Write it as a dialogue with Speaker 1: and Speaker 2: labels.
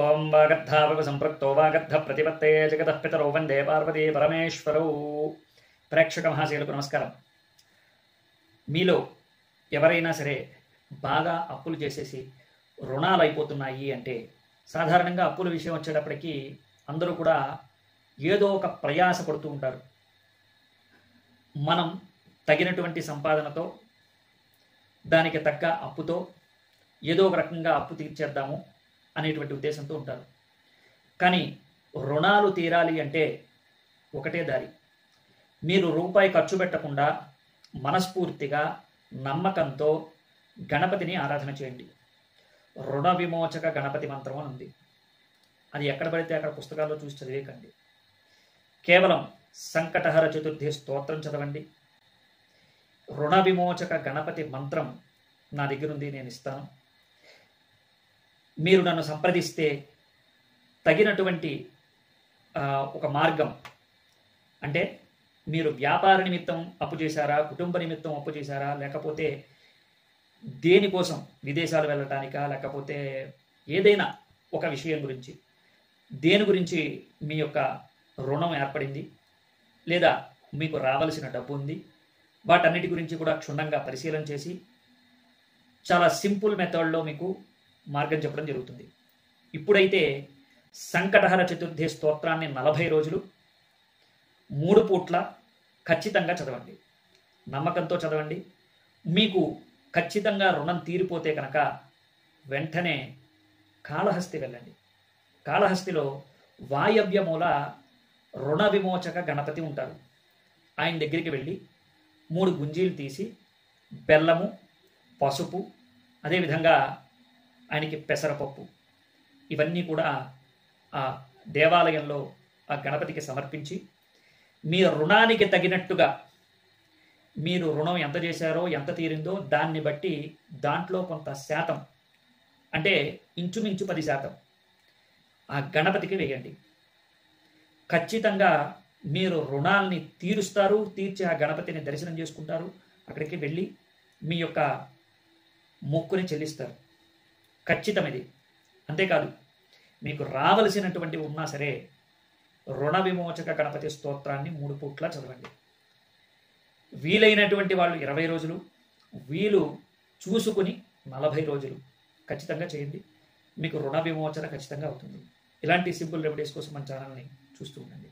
Speaker 1: ఓం వాగర్ధావక సంపృక్తో వాగర్ధ ప్రతిపత్తే జగతః పితరౌ వందే పార్వతీ పరమేశ్వరౌ. ప్రేక్షక మహాశయులకు నమస్కారం. మీలో ఎవరైనా సరే బాగా అప్పులు చేసేసి రుణాలు అయిపోతున్నాయి అంటే సాధారణంగా అప్పుల విషయం వచ్చేటప్పటికి అందరూ కూడా ఏదో ఒక ప్రయాస పడుతూ ఉంటారు. మనం తగినటువంటి సంపాదనతో దానికి తగ్గ అప్పుతో ఏదో ఒక రకంగా అప్పు తీర్చేద్దాము అనేటువంటి ఉద్దేశంతో ఉంటారు. కానీ రుణాలు తీరాలి అంటే ఒకటే దారి. మీరు రూపాయి ఖర్చు పెట్టకుండా మనస్ఫూర్తిగా నమ్మకంతో గణపతిని ఆరాధన చేయండి. రుణ విమోచక గణపతి మంత్రం అని ఉంది. అది ఎక్కడ పడితే అక్కడ పుస్తకాల్లో చూసి చదివేకండి. కేవలం సంకటహర చతుర్థి స్తోత్రం చదవండి. రుణ విమోచక గణపతి మంత్రం నా దగ్గర ఉంది, నేను ఇస్తాను. మీరు నన్ను సంప్రదిస్తే తగినటువంటి ఒక మార్గం, అంటే మీరు వ్యాపార నిమిత్తం అప్పు చేశారా, కుటుంబ నిమిత్తం అప్పు చేశారా, లేకపోతే దేనికోసం విదేశాలు వెళ్ళటానికా, లేకపోతే ఏదైనా ఒక విషయం గురించి దేని గురించి మీ యొక్క రుణం ఏర్పడింది, లేదా మీకు రావలసిన డబ్బు ఉంది, వాటన్నిటి గురించి కూడా క్షుణ్ణంగా పరిశీలన చేసి చాలా సింపుల్ మెథడ్లో మీకు మార్గం చెప్పడం జరుగుతుంది. ఇప్పుడైతే సంకటహర చతుర్థి స్తోత్రాన్ని 40 రోజులు 3 పూట్ల ఖచ్చితంగా చదవండి. నమ్మకంతో చదవండి. మీకు ఖచ్చితంగా రుణం తీరిపోతే కనుక వెంటనే కాళహస్తి వెళ్ళండి. కాళహస్తిలో వాయవ్యమూల రుణ విమోచక గణపతి ఉంటారు. ఆయన దగ్గరికి వెళ్ళి 3 గుంజీలు తీసి బెల్లము, పసుపు, అదేవిధంగా ఆయనకి పెసరపప్పు, ఇవన్నీ కూడా ఆ దేవాలయంలో ఆ గణపతికి సమర్పించి మీ రుణానికి తగినట్టుగా మీరు రుణం ఎంత చేశారో, ఎంత తీరిందో దాన్ని బట్టి దాంట్లో కొంత శాతం, అంటే ఇంచుమించు 10% ఆ గణపతికి వేయండి. ఖచ్చితంగా మీరు రుణాల్ని తీరుస్తారు. తీర్చి ఆ గణపతిని దర్శనం చేసుకుంటారు. అక్కడికి వెళ్ళి మీ యొక్క మొక్కుని చెల్లిస్తారు. ఖచ్చితం ఇది. అంతేకాదు, మీకు రావలసినటువంటి ఉన్నా సరే రుణ విమోచక గణపతి స్తోత్రాన్ని 3 పూట్ల చదవండి. వీలైనటువంటి వాళ్ళు 20 రోజులు, వీలు చూసుకుని 40 రోజులు ఖచ్చితంగా చేయండి. మీకు రుణ విమోచన ఖచ్చితంగా అవుతుంది. ఇలాంటి సింపుల్ రెమెడీస్ కోసం మన ఛానల్ని చూస్తూ ఉండండి.